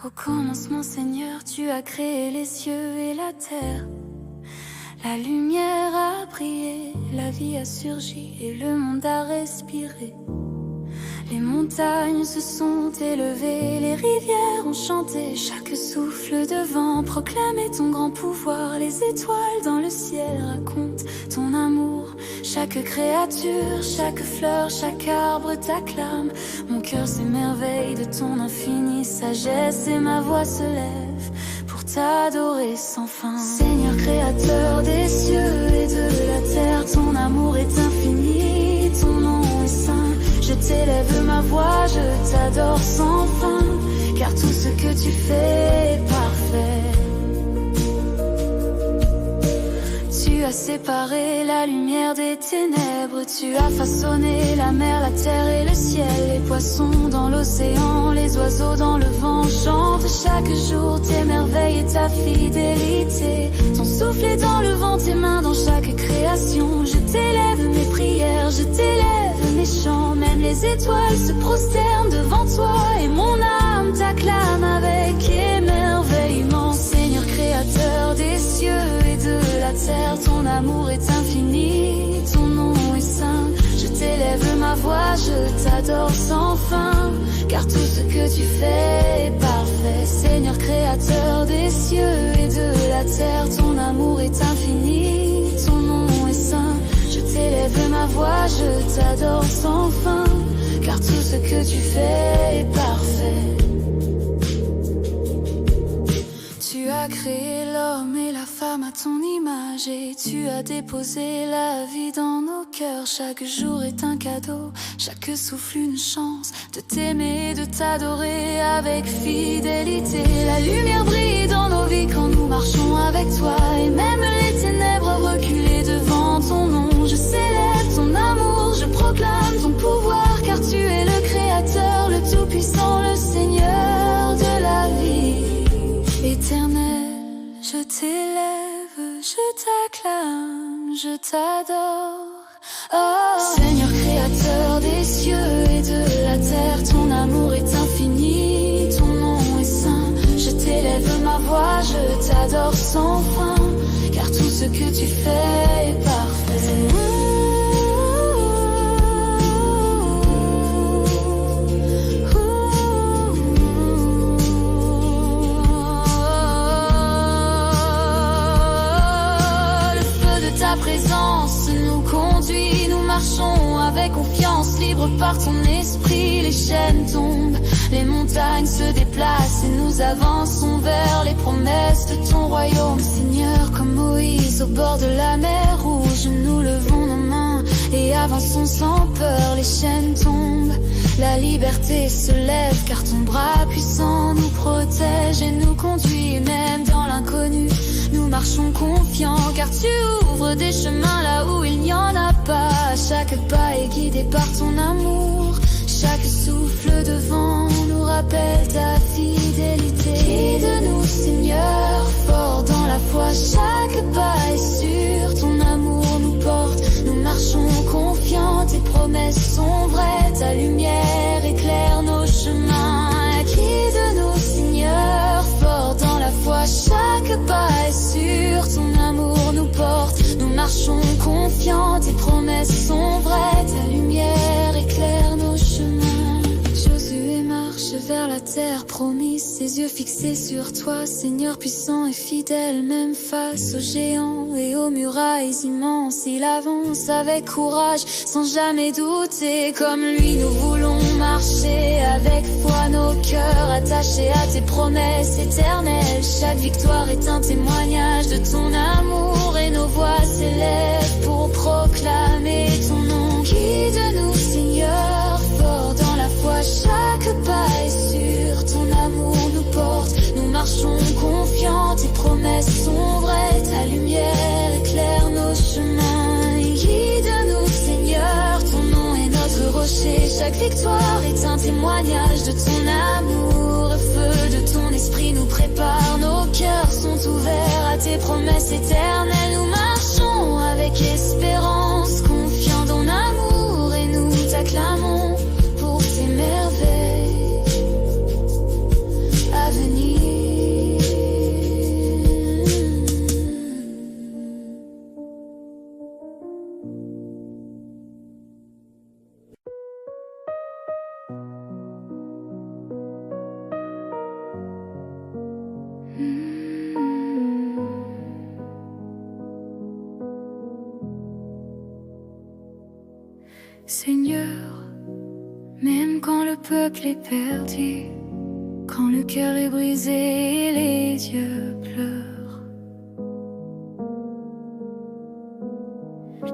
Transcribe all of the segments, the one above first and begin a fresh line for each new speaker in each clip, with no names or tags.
Au commencement, Seigneur, tu as créé les cieux et la terre. La lumière a brillé, la vie a surgi et le monde a respiré. Les montagnes se sont élevées, les rivières ont chanté. Chaque souffle de vent proclamait ton grand pouvoir. Les étoiles dans le ciel racontent ton amour. Chaque créature, chaque fleur, chaque arbre t'acclame. Mon cœur s'émerveille de ton infinie sagesse et ma voix se lève pour t'adorer sans fin. Seigneur créateur des cieux et de la terre, ton amour est infini, ton nom est saint. Je t'élève ma voix, je t'adore sans fin, car tout ce que tu fais est parfait. Tu as séparé la lumière des ténèbres, tu as façonné la mer, la terre et le ciel. Les poissons dans l'océan, les oiseaux dans le vent chantent chaque jour tes merveilles et ta fidélité. Ton souffle est dans le vent, tes mains dans chaque création. Je t'élève mes prières, je t'élève mes chants. Même les étoiles se prosternent devant toi et mon âme t'acclame avec émerveillement. Seigneur créateur des cieux et de la terre, ton amour est infini, ton nom est saint. Je t'élève ma voix, je t'adore sans fin, car tout ce que tu fais est parfait. Seigneur créateur des cieux et de la terre, ton amour est infini, ton nom est saint. Je t'élève ma voix, je t'adore sans fin, car tout ce que tu fais est parfait. Tu as créé l'homme et la femme à ton image et tu as déposé la vie dans nos cœurs. Chaque jour est un cadeau, chaque souffle une chance de t'aimer et de t'adorer avec fidélité. La lumière brille dans nos vies quand nous marchons avec toi et même les ténèbres reculées devant ton nom. Je célèbre ton amour, je proclame ton pouvoir, car tu es le créateur, le tout-puissant, le Seigneur de la vie. Éternel, je t'élève, je t'acclame, je t'adore. Oh. Seigneur créateur des cieux et de la terre, ton amour est infini, ton nom est saint. Je t'élève ma voix, je t'adore sans fin, car tout ce que tu fais est parfait. Présence nous conduit, nous marchons avec confiance, libre par ton esprit. Les chaînes tombent, les montagnes se déplacent et nous avançons vers les promesses de ton royaume. Seigneur, comme Moïse au bord de la mer Rouge, nous levons nos mains et avançons sans peur. Les chaînes tombent, la liberté se lève, car ton bras puissant nous protège et nous conduit même dans l'inconnu. Nous marchons confiants, car tu ouvres des chemins là où il n'y en a pas. Chaque pas est guidé par ton amour, chaque souffle de vent nous rappelle ta fidélité. Guide-nous Seigneur, fort dans la foi, chaque pas est sûr, ton amour nous porte. Nous marchons confiants, tes promesses sont vraies, ta lumière éclaire nos chemins. Guide-nous Seigneur, fort dans la foi, chaque pas est sûr, ton amour nous porte. Nous marchons confiants, tes promesses sont vraies, ta lumière éclaire nos chemins. Josué marche vers la terre promise, ses yeux fixés sur toi, Seigneur puissant et fidèle. Même face aux géants et aux murailles immenses, il avance avec courage, sans jamais douter. Comme lui, nous voulons marcher avec foi, nos cœurs attachés à tes promesses éternelles. Chaque victoire est un témoignage de ton amour et nos voix s'élèvent pour proclamer ton nom. Guide-nous Seigneur, fort dans la foi, chaque pas est sûr, ton amour nous porte. Nous marchons confiants, tes promesses sont vraies, ta lumière éclaire nos chemins. Guide-nous Seigneur, ton nom est notre rocher. Chaque victoire est un témoignage de ton amour. Le feu de ton esprit nous prépare, nos cœurs sont ouverts à tes promesses éternelles. Nous marchons avec espérance, confiance Seigneur, même quand le peuple est perdu, quand le cœur est brisé et les yeux pleurent,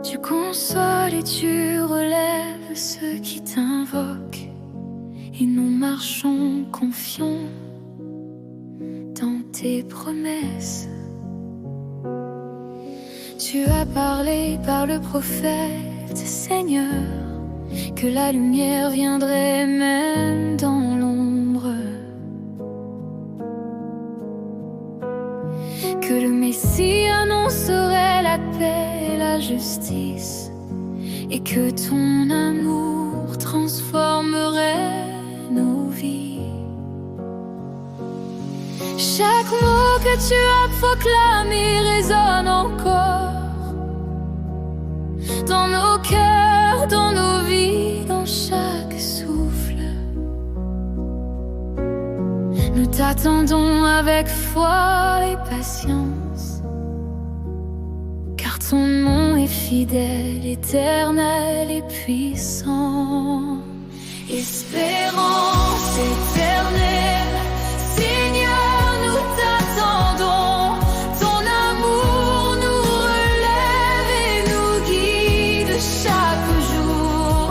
tu consoles et tu relèves ceux qui t'invoquent, et nous marchons confiants dans tes promesses. Tu as parlé par le prophète, Seigneur, que la lumière viendrait même dans l'ombre, que le Messie annoncerait la paix et la justice, et que ton amour transformerait nos vies. Chaque mot que tu as proclamé résonne encore dans nos cœurs, dans nos vies, dans chaque souffle. Nous t'attendons avec foi et patience, car ton nom est fidèle, éternel et puissant. Espérance éternelle, Seigneur, nous t'attendons. Ton amour nous relève et nous guide chaque jour.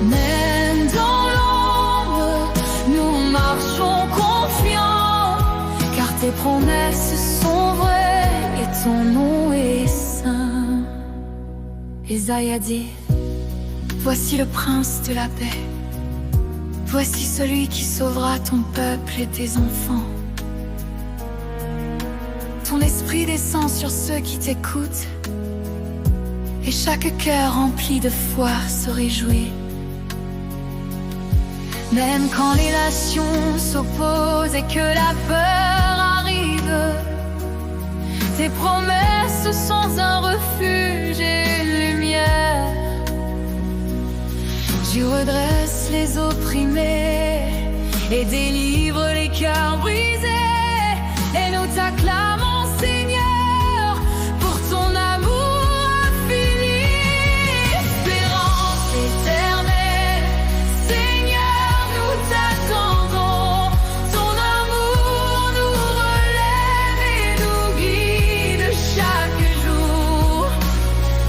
Même dans l'ombre, nous marchons confiants, car tes promesses sont vraies et ton nom est saint. Ésaïe a dit: voici le prince de la paix. Voici celui qui sauvera ton peuple et tes enfants. Ton esprit descend sur ceux qui t'écoutent, et chaque cœur rempli de foi se réjouit. Même quand les nations s'opposent et que la peur arrive, tes promesses sont un refuge et une lumière. Tu redresses les opprimés et délivres les cœurs brisés. Et nous t'acclamons, Seigneur, pour ton amour infini. Espérance éternelle, Seigneur, nous t'attendons. Ton amour nous relève et nous guide chaque jour.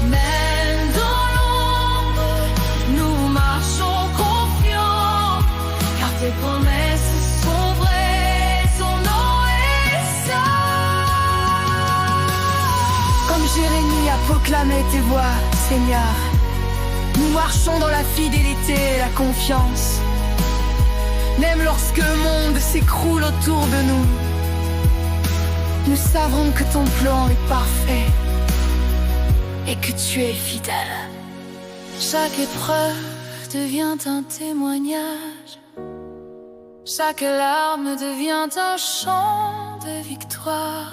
Même dans l'ombre, nous marchons confiants, car tes promesses sont vraies, ton nom est saint. Comme Jérémie a proclamé tes voix, Seigneur, nous marchons dans la fidélité et la confiance. Même lorsque le monde s'écroule autour de nous, nous savons que ton plan est parfait et que tu es fidèle. Chaque épreuve devient un témoignage, chaque larme devient un chant de victoire.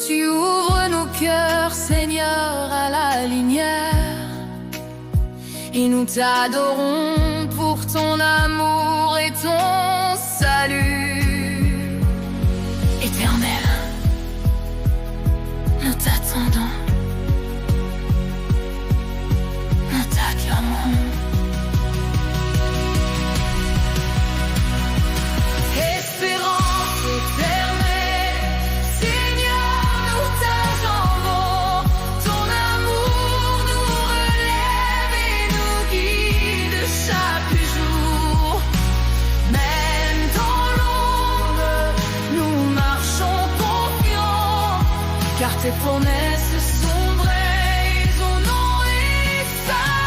Tu ouvres nos cœurs, Seigneur, à la lumière, et nous t'adorons pour ton amour et ton salut éternel. Nous t'attendons. Espérance éternelle, Seigneur, nous t'attendons. Ton amour nous relève et nous guide chaque jour. Même dans l'ombre, nous marchons confiants, car tes promesses sont vraies, ton nom est saint.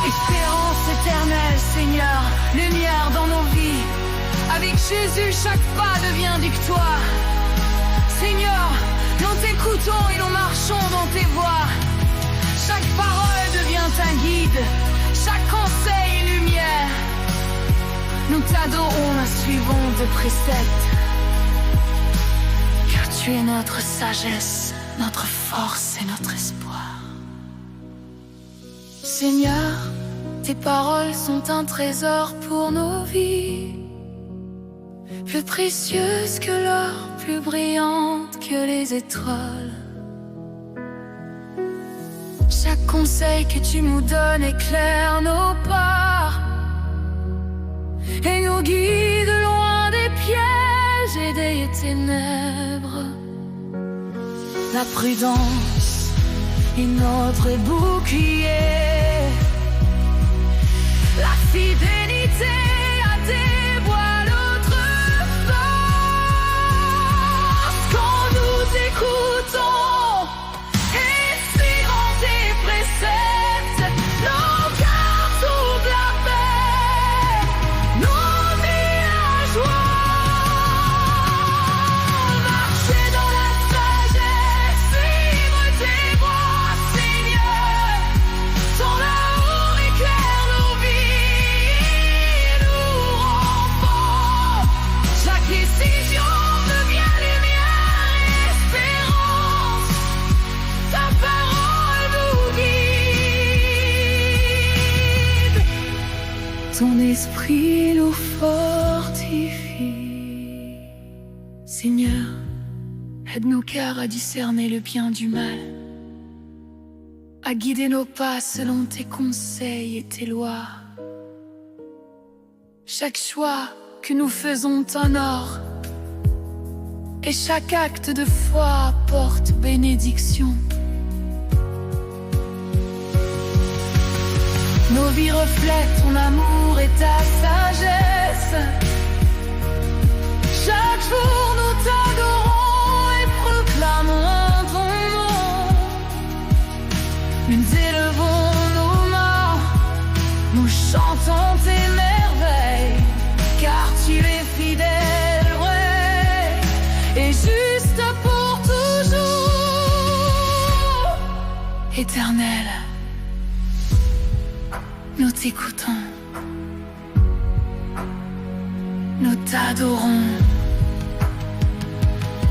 Espérance éternelle, Seigneur, lumière dans nos vies. Avec Jésus, chaque pas devient victoire. Seigneur, nous t'écoutons et nous marchons dans tes voies. Chaque parole devient un guide, chaque conseil est lumière. Nous t'adorons, nous suivons tes préceptes, car tu es notre sagesse, notre force et notre espoir. Seigneur, tes paroles sont un trésor pour nos vies, plus précieuse que l'or, plus brillante que les étoiles. Chaque conseil que tu nous donnes éclaire nos pas et nous guide loin des pièges et des ténèbres. La prudence est notre bouclier, la fidélité à tes voix notre force. Quand nous écoutons et suivons tes préceptes, nos cœurs trouvent la paix, nos vies la joie. Marcher dans la sagesse, suivre tes voies, Seigneur. Ton amour éclaire nos vies, nous rend forts. Chaque décision devient lumière et espérance. Ta parole nous guide. Ton esprit nous fortifie. Seigneur, aide nos cœurs à discerner le bien du mal, à guider nos pas selon tes conseils et tes lois. Chaque choix que nous faisons t'honore, et chaque acte de foi apporte bénédiction. Nos vies reflètent ton amour et ta sagesse. Chaque jour nous t'adorons et proclamons ton nom. Nous élevons nos mains, nous chantons tes merveilles, car tu es fidèle, vrai et juste pour toujours. Éternel, nous t'écoutons, nous t'adorons,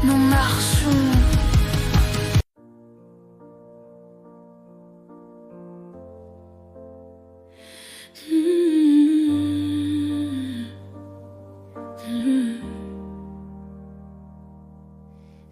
nous marchons.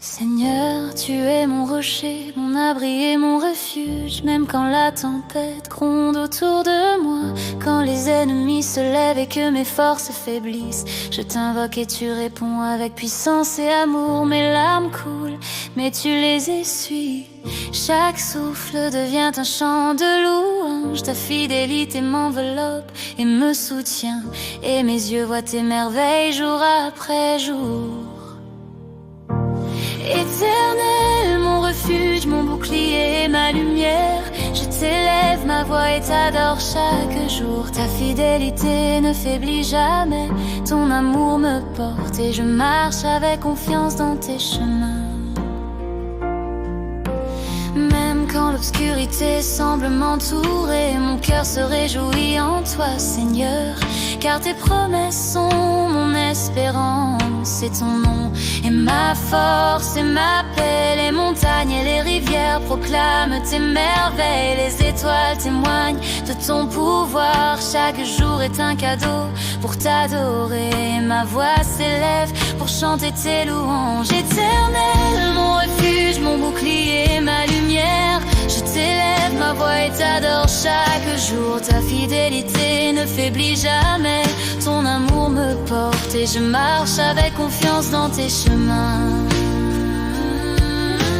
Seigneur, tu es mon rocher, mon abri et mon refuge. Même quand la tempête gronde autour de moi, quand les ennemis se lèvent et que mes forces faiblissent, je t'invoque et tu réponds avec puissance et amour. Mes larmes coulent, mais tu les essuies. Chaque souffle devient un chant de louange. Ta fidélité m'enveloppe et me soutient, et mes yeux voient tes merveilles jour après jour. Éternel, mon refuge, mon bouclier et ma lumière, je t'élève ma voix et t'adore chaque jour. Ta fidélité ne faiblit jamais, ton amour me porte et je marche avec confiance dans tes chemins. Même quand l'obscurité semble m'entourer, mon cœur se réjouit en toi, Seigneur, car tes promesses sont mon espérance. Et ton nom est ma force et ma paix. Les montagnes et les rivières proclament tes merveilles. Les étoiles témoignent de ton pouvoir. Chaque jour est un cadeau pour t'adorer. Ma voix s'élève pour chanter tes louanges. Éternel, mon refuge, mon bouclier, ma lumière, je t'élève ma voix et t'adore chaque jour. Ta fidélité ne faiblit jamais, ton amour me porte et je marche avec confiance dans tes chemins.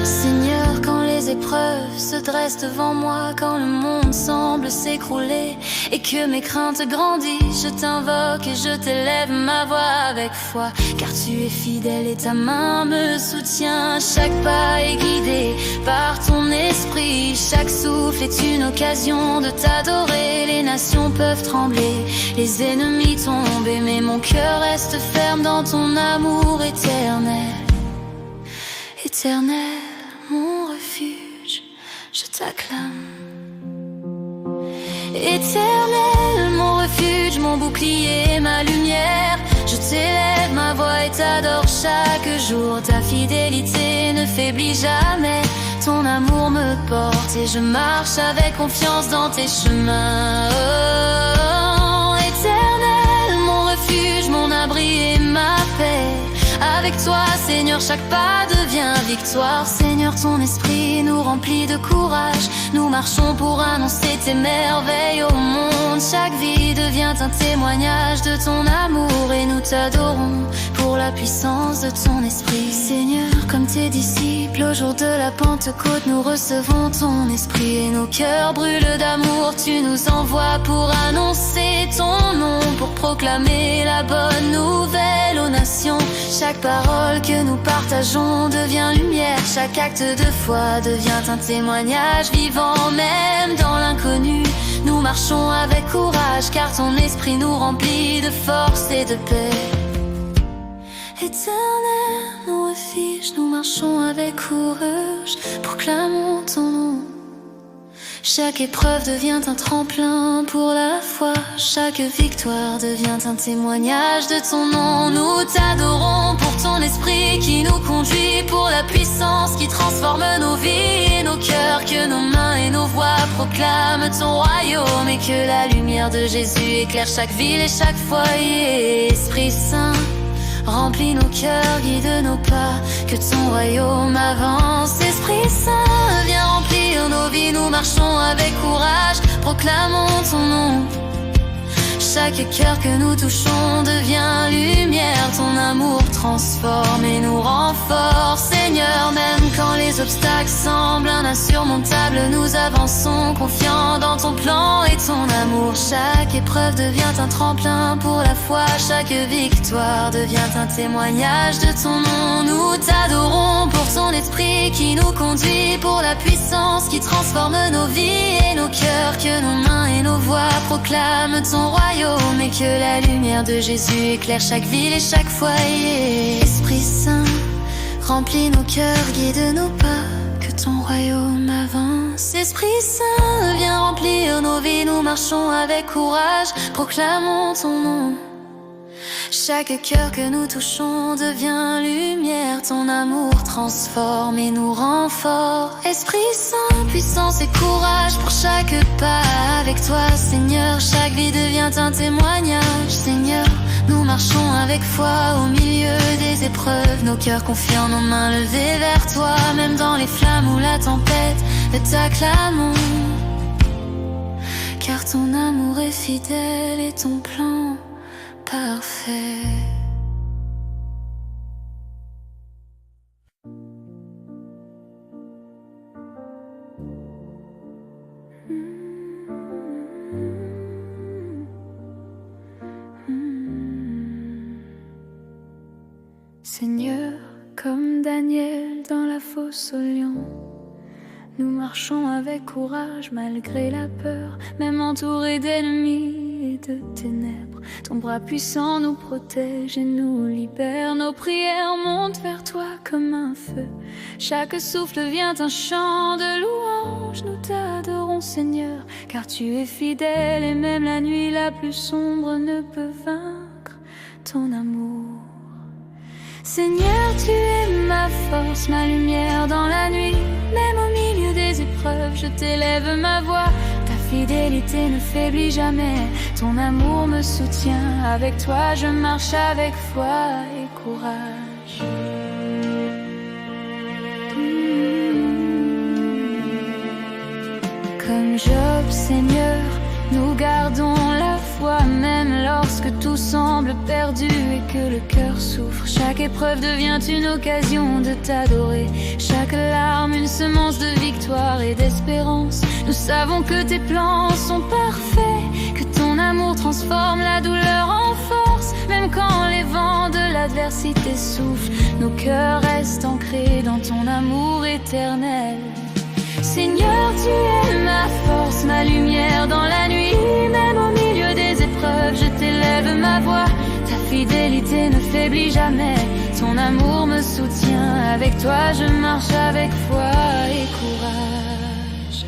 Seigneur, quand les épreuves se dressent devant moi, quand le monde semble s'écrouler et que mes craintes grandissent, je t'invoque et je t'élève ma voix avec foi, car tu es fidèle et ta main me soutient. Chaque pas est guidé par ton esprit, chaque souffle est une occasion de t'adorer. Les nations peuvent trembler, les ennemis tomber, mais mon cœur reste ferme dans ton amour éternel. Éternel, mon refuge, je t'acclame. Éternel, mon refuge, mon bouclier, ma lumière, je t'élève ma voix et t'adore chaque jour. Ta fidélité ne faiblit jamais, ton amour me porte et je marche avec confiance dans tes chemins. Oh, éternel, mon refuge, mon abri et ma paix, avec avec toi, Seigneur, chaque pas devient victoire. Seigneur, ton esprit nous remplit de courage. Nous marchons pour annoncer tes merveilles au monde. Chaque vie devient un témoignage de ton amour et nous t'adorons pour la puissance de ton esprit. Seigneur, comme tes disciples, au jour de la Pentecôte, nous recevons ton esprit et nos cœurs brûlent d'amour. Tu nous envoies pour annoncer ton nom, pour proclamer la bonne nouvelle aux nations. Chaque parole que nous partageons devient lumière. Chaque acte de foi devient un témoignage vivant. Même dans l'inconnu, nous marchons avec courage, car ton esprit nous remplit de force et de paix. Éternel, nos refuges, nous marchons avec courage, proclamons ton nom. Chaque épreuve devient un tremplin pour la foi. Chaque victoire devient un témoignage de ton nom. Nous t'adorons pour ton esprit qui nous conduit, pour la puissance qui transforme nos vies et nos cœurs. Que nos mains et nos voix proclament ton royaume et que la lumière de Jésus éclaire chaque ville et chaque foyer. Esprit Saint, remplis nos cœurs, guide nos pas, que ton royaume avance. Esprit Saint, viens remplir nos vies, nous marchons avec courage, proclamons ton nom. Chaque cœur que nous touchons devient lumière. Ton amour transforme et nous rend forts. Seigneur, même quand les obstacles semblent insurmontables, nous avançons confiants dans ton plan et ton amour. Chaque épreuve devient un tremplin pour la foi. Chaque victoire devient un témoignage de ton nom. Nous t'adorons pour ton esprit qui nous conduit, pour la puissance qui transforme nos vies et nos cœurs. Que nos mains et nos voix proclament ton royaume et que la lumière de Jésus éclaire chaque ville et chaque foyer. Esprit Saint, remplis nos cœurs, guide nos pas, que ton royaume avance. Esprit Saint, viens remplir nos vies, nous marchons avec courage, proclamons ton nom. Chaque cœur que nous touchons devient lumière. Ton amour transforme et nous rend forts. Esprit Saint, puissance et courage pour chaque pas avec toi, Seigneur. Chaque vie devient un témoignage, Seigneur. Nous marchons avec foi au milieu des épreuves. Nos cœurs confiants, nos mains levées vers toi. Même dans les flammes ou la tempête, t'acclamons. Car ton amour est fidèle et ton plan parfait. Seigneur, comme Daniel dans la fosse au lion, nous marchons avec courage malgré la peur, même entourés d'ennemis et de ténèbres. Ton bras puissant nous protège et nous libère. Nos prières montent vers toi comme un feu. Chaque souffle devient un chant de louange. Nous t'adorons, Seigneur, car tu es fidèle et même la nuit la plus sombre ne peut vaincre ton amour. Seigneur, tu es ma force, ma lumière dans la nuit. Même au milieu des épreuves, je t'élève ma voix. Ta fidélité ne faiblit jamais, ton amour me soutient. Avec toi, je marche avec foi et courage. Comme Job, Seigneur, nous gardons la foi, même lorsque tout semble perdu et que le cœur souffre. Chaque épreuve devient une occasion de t'adorer. Chaque larme une semence de victoire et d'espérance. Nous savons que tes plans sont parfaits, que ton amour transforme la douleur en force. Même quand les vents de l'adversité soufflent, nos cœurs restent ancrés dans ton amour éternel. Seigneur, tu es ma force, ma lumière dans la nuit. Même au milieu des épreuves, je t'élève ma voix. Ta fidélité ne faiblit jamais, ton amour me soutient. Avec toi, je marche avec foi et courage.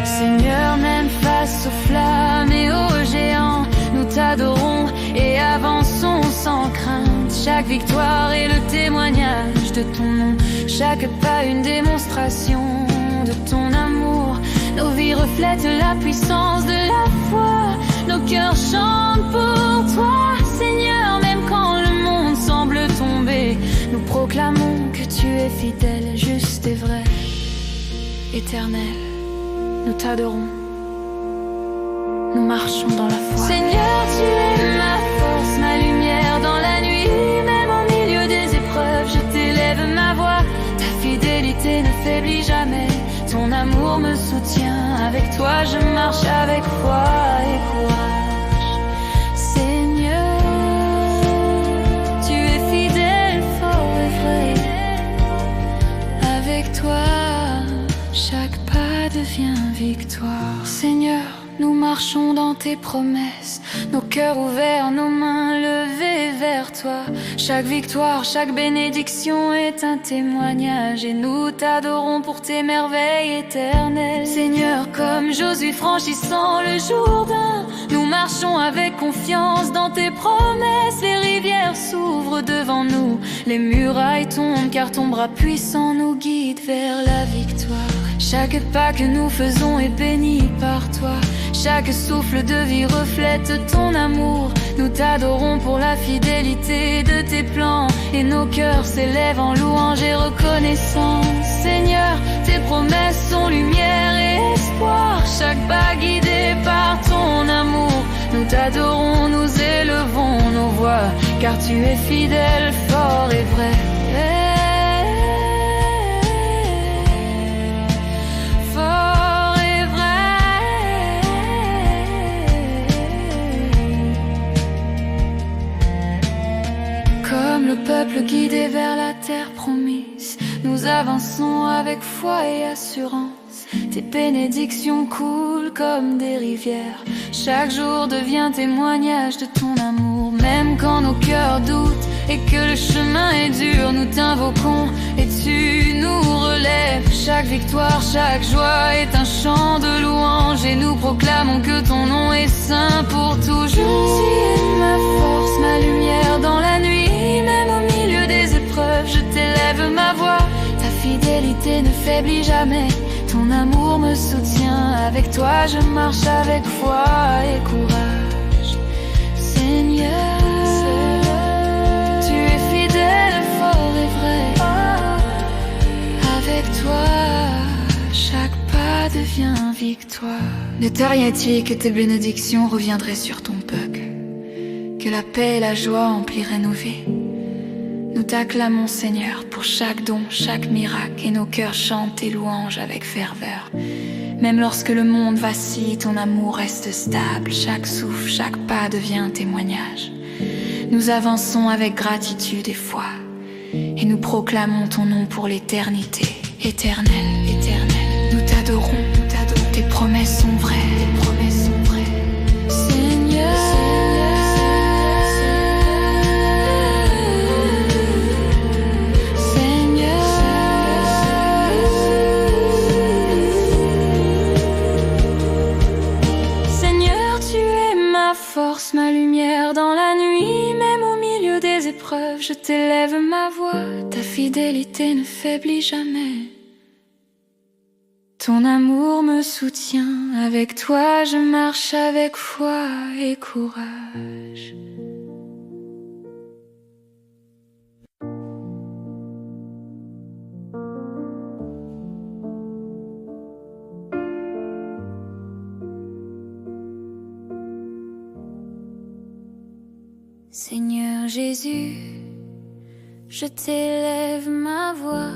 Seigneur, même face aux flammes et aux géants, nous t'adorons et avançons sans crainte. Chaque victoire est le témoignage de ton nom. Chaque pas une démonstration de ton amour. Nos vies reflètent la puissance de la foi. Nos cœurs chantent pour toi, Seigneur. Même quand le monde semble tomber, fidèle, juste et vrai. Éternel, nous t'adorons, nous marchons dans la foi. Seigneur, tu es ma force, ma lumière dans la nuit. Même au milieu des épreuves, je t'élève ma voix. Ta fidélité ne faiblit jamais, ton amour me soutient. Avec toi je marche avec foi et courage. Seigneur, tu es fidèle, fort et vrai. Avec toi, chaque pas devient victoire. Seigneur, nous marchons dans tes promesses, nos cœurs ouverts, nos mains levées vers toi. Chaque victoire, chaque bénédiction est un témoignage, et nous t'adorons pour tes merveilles éternelles. Seigneur, comme Josué franchissant le Jourdain, nous marchons avec confiance dans tes promesses. Les rivières s'ouvrent devant nous, les murailles tombent, car ton bras puissant nous guide vers la victoire. Chaque pas que nous faisons est béni par toi. Chaque souffle de vie reflète ton amour. Nous t'adorons pour la fidélité de tes plans, et nos cœurs s'élèvent en louange et reconnaissance. Seigneur, tes promesses sont lumière et espoir. Chaque pas guidé par ton amour. Nous t'adorons, nous élevons nos voix, car tu es fidèle, fort et vrai. Le peuple guidé vers la terre promise, nous avançons avec foi et assurance. Tes bénédictions coulent comme des rivières. Chaque jour devient témoignage de ton amour. Même quand nos cœurs doutent et que le chemin est dur, nous t'invoquons et tu nous relèves. Chaque victoire, chaque joie est un chant de louange, et nous proclamons que ton nom est saint pour toujours. Tu es ma force, ma lumière dans la nuit. Même au milieu des épreuves, je t'élève ma voix. Ta fidélité ne faiblit jamais, ton amour me soutient. Avec toi je marche avec foi et courage. Seigneur, tu es fidèle, fort et vrai. Avec toi, chaque pas devient victoire. Ne t'arrière-t-il que tes bénédictions reviendraient sur ton peuple, que la paix et la joie empliraient nos vies. Nous t'acclamons, Seigneur, pour chaque don, chaque miracle, et nos cœurs chantent tes louanges avec ferveur. Même lorsque le monde vacille, ton amour reste stable. Chaque souffle, chaque pas devient un témoignage. Nous avançons avec gratitude et foi, et nous proclamons ton nom pour l'éternité. Éternel, éternel, nous t'adorons, tes promesses sont vraies, tes promesses sont vraies. Seigneur, force, ma lumière dans la nuit. Même au milieu des épreuves, je t'élève ma voix. Ta fidélité ne faiblit jamais, ton amour me soutient. Avec toi je marche avec foi et courage. Seigneur Jésus, je t'élève ma voix,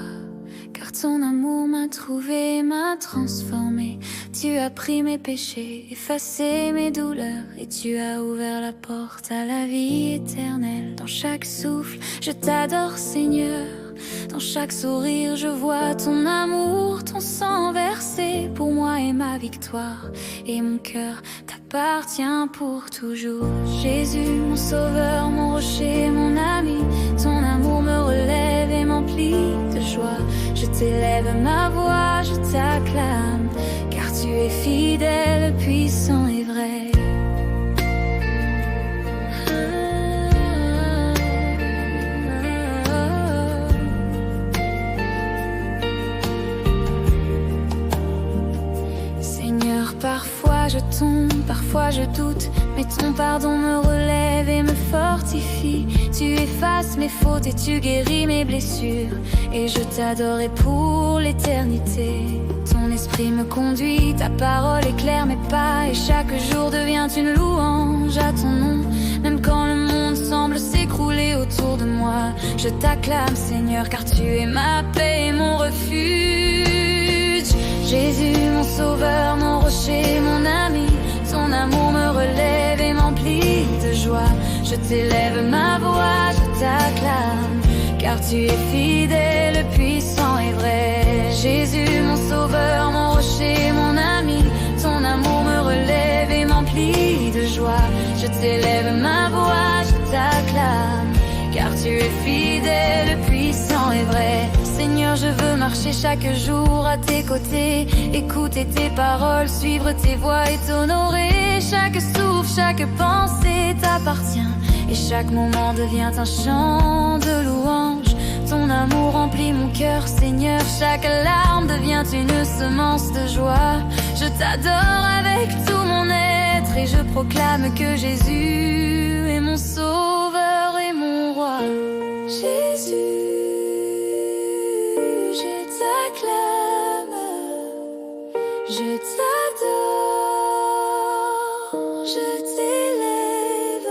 car ton amour m'a trouvé, m'a transformé. Tu as pris mes péchés, effacé mes douleurs, et tu as ouvert la porte à la vie éternelle. Dans chaque souffle, je t'adore Seigneur. Dans chaque sourire, je vois ton amour, ton sang versé pour moi et ma victoire. Et mon cœur t'appartient pour toujours. Jésus, mon sauveur, mon rocher, mon ami, ton amour me relève et m'emplit de joie. Je t'élève ma voix, je t'acclame, car tu es fidèle, puissant et vrai. Parfois je tombe, parfois je doute, mais ton pardon me relève et me fortifie. Tu effaces mes fautes et tu guéris mes blessures, et je t'adorerai pour l'éternité. Ton esprit me conduit, ta parole éclaire mes pas, et chaque jour devient une louange à ton nom. Même quand le monde semble s'écrouler autour de moi, je t'acclame Seigneur, car tu es ma paix et mon refuge. Jésus mon sauveur, mon rocher, mon ami, ton amour me relève et m'emplit de joie. Je t'élève ma voix, je t'acclame, car tu es fidèle, puissant et vrai. Jésus mon sauveur, mon rocher, mon ami, ton amour me relève et m'emplit de joie. Je t'élève ma voix, je t'acclame, car tu es fidèle, puissant et vrai. Seigneur, je veux marcher chaque jour à tes côtés, écouter tes paroles, suivre tes voies et t'honorer. Chaque souffle, chaque pensée t'appartient, et chaque moment devient un chant de louange. Ton amour remplit mon cœur, Seigneur, chaque larme devient une semence de joie. Je t'adore avec tout mon être, et je proclame que Jésus est mon sauveur et mon roi. Jésus, je t'acclame, je t'adore, je t'élève.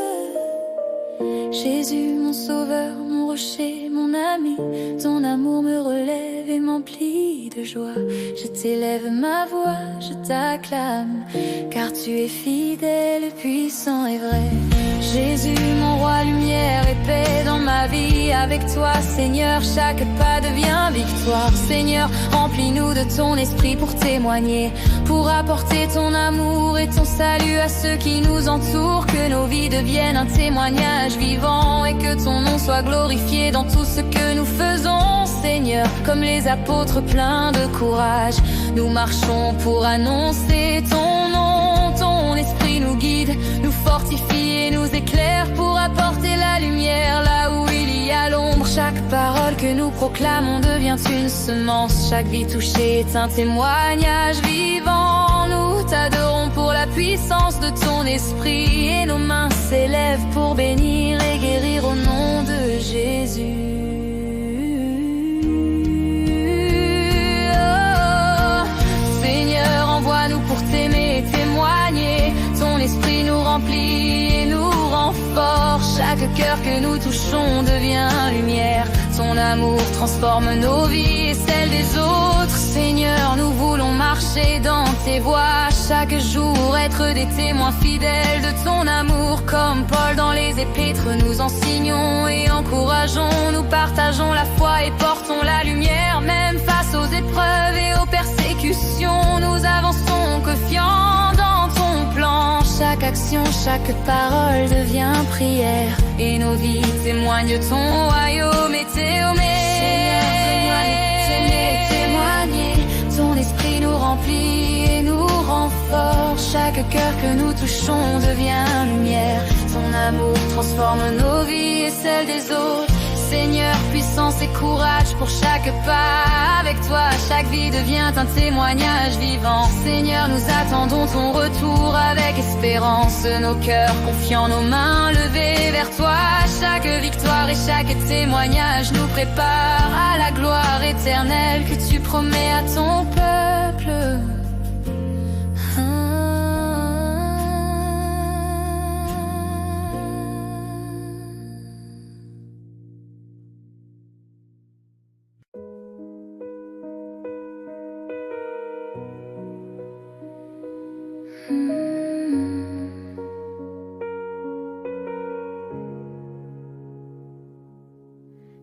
Jésus, mon sauveur, mon rocher, mon ami, ton amour me relève et m'emplit de joie. Je t'élève ma voix, je t'acclame, car tu es fidèle, puissant et vrai. Jésus, mon roi, lumière et paix dans ma vie. Avec toi, Seigneur, chaque pas devient victoire. Seigneur, remplis-nous de ton esprit pour témoigner, pour apporter ton amour et ton salut à ceux qui nous entourent. Que nos vies deviennent un témoignage vivant, et que ton nom soit glorifié dans tout ce que nous faisons. Seigneur, comme les apôtres pleins de courage, nous marchons pour annoncer ton nom. Ton esprit nous guide, nous fortifie et nous éclaire pour apporter la lumière là où il y a l'ombre. Chaque parole que nous proclamons devient une semence. Chaque vie touchée est un témoignage vivant. Nous t'adorons pour la puissance de ton esprit, et nos mains s'élèvent pour bénir et guérir au nom de Jésus. Pour t'aimer et témoigner, ton esprit nous remplit et nous rend forts. Chaque cœur que nous touchons devient lumière. Ton amour transforme nos vies et celles des autres. Seigneur, nous voulons marcher dans tes voies, chaque jour être des témoins fidèles de ton amour. Comme Paul dans les épîtres, nous enseignons et encourageons. Nous partageons la foi et portons la lumière, même face aux épreuves et aux persécutions. Nous avançons confiants dans ton plan. Chaque action, chaque parole devient prière, et nos vies témoignent de ton royaume et témoigner. Ton esprit nous remplit et nous rend forts. Chaque cœur que nous touchons devient lumière. Ton amour transforme nos vies et celles des autres. Seigneur, puissance et courage pour chaque pas. Avec toi, chaque vie devient un témoignage vivant. Seigneur, nous attendons ton retour avec espérance. Nos cœurs confiants, nos mains levées vers toi. Chaque victoire et chaque témoignage nous prépare à la gloire éternelle que tu promets à ton peuple.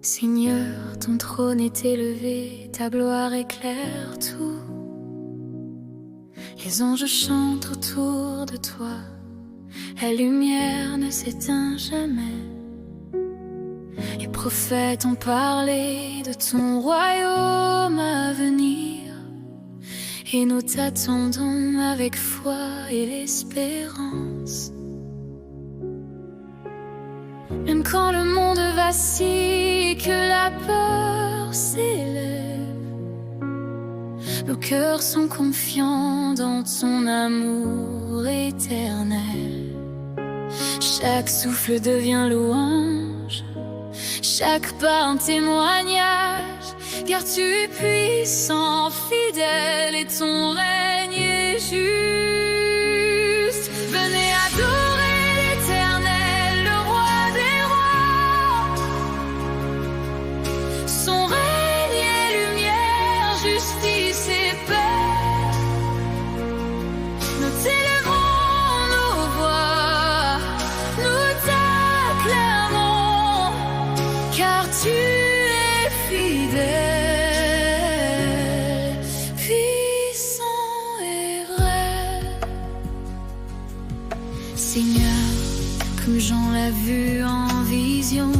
Seigneur, ton trône est élevé, ta gloire éclaire tout. Les anges chantent autour de toi, la lumière ne s'éteint jamais. Les prophètes ont parlé de ton royaume à venir, et nous t'attendons avec foi et l'espérance. Même quand le monde vacille, que la peur s'élève, nos cœurs sont confiants dans ton amour éternel. Chaque souffle devient louange, chaque pas un témoignage, car tu es puissant, fidèle et ton règne est juste. Venez adorer l'Éternel, le roi des rois. Son règne est lumière, justice et paix. Nous t'élèverons nos voix, nous t'acclamons, car tu es fidèle, puissant et vrai. Seigneur, comme Jean l'a vu en vision,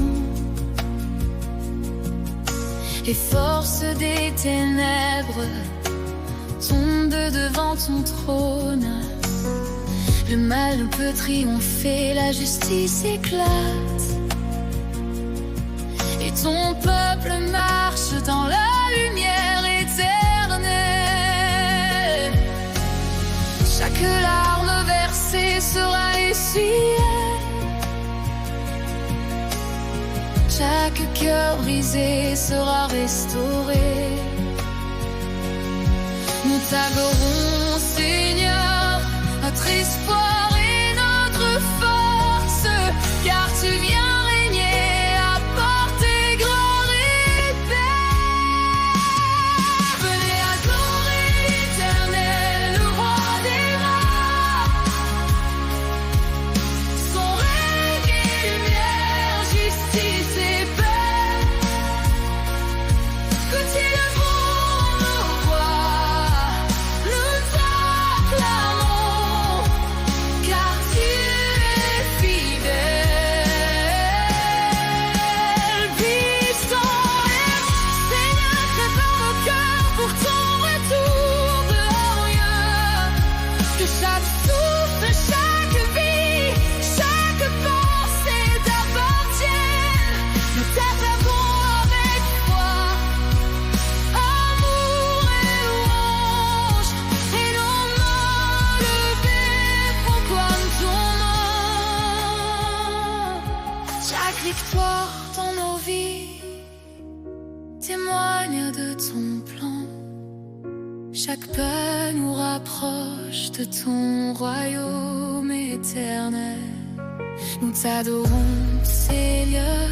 et force des ténèbres tombe devant ton trône. Le mal ne peut triompher, la justice éclate, et ton peuple marche dans la lumière éternelle. Chaque larme versée sera essuyée, chaque cœur brisé sera restauré. Nous t'adorons, Seigneur, notre espoir et notre force, car tu viens régner, apporter gloire et paix. Venez adorer l'Éternel, le roi des rois. Son règne est lumière, justice et paix. Que tu élèverons nos voix, nous t'acclamons, car tu es fidèle, puissant et Seigneur, prépare nos cœurs pour ton retour glorieux. Que chaque souffle, chaque vie, chaque pensée t'appartienne. Nous t'acclamons avec foi, amour et louange, et nos mains levées proclament ton nom. Chaque victoire dans nos vies témoigne de ton plan. Chaque pas nous rapproche de ton royaume éternel. Nous t'adorons, Seigneur,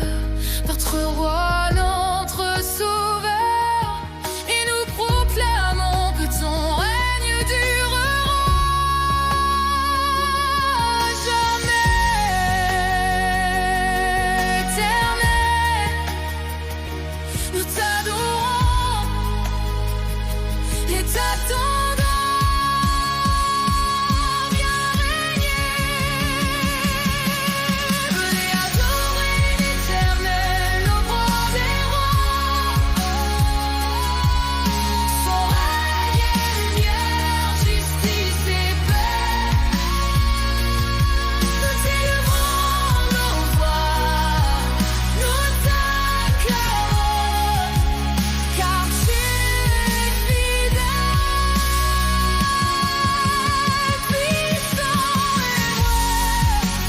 notre roi, notre sauveur, et nous proclamons que ton règne durera jamais. Éternel, nous t'adorons et t'attendons. Viens régner. Venez adorer l'Éternel, le roi des rois. Son règne est lumière, justice et paix. Nous t'élèverons nos voix, nous t'acclamons, car tu es fidèle, puissant et vrai.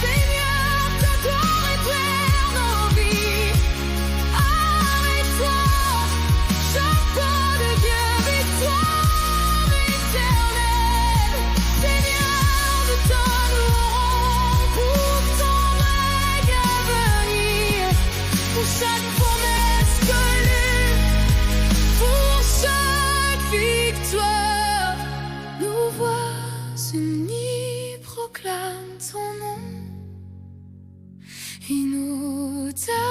Seigneur, t'adorer plaire nos vies. Avec toi, chaque pas devient victoire éternelle. Seigneur, nous t'adorons pour ton règne à venir, pour chaque promesse connue, pour chaque victoire. Nos voix unies proclament ton nom, et nous t'adorons.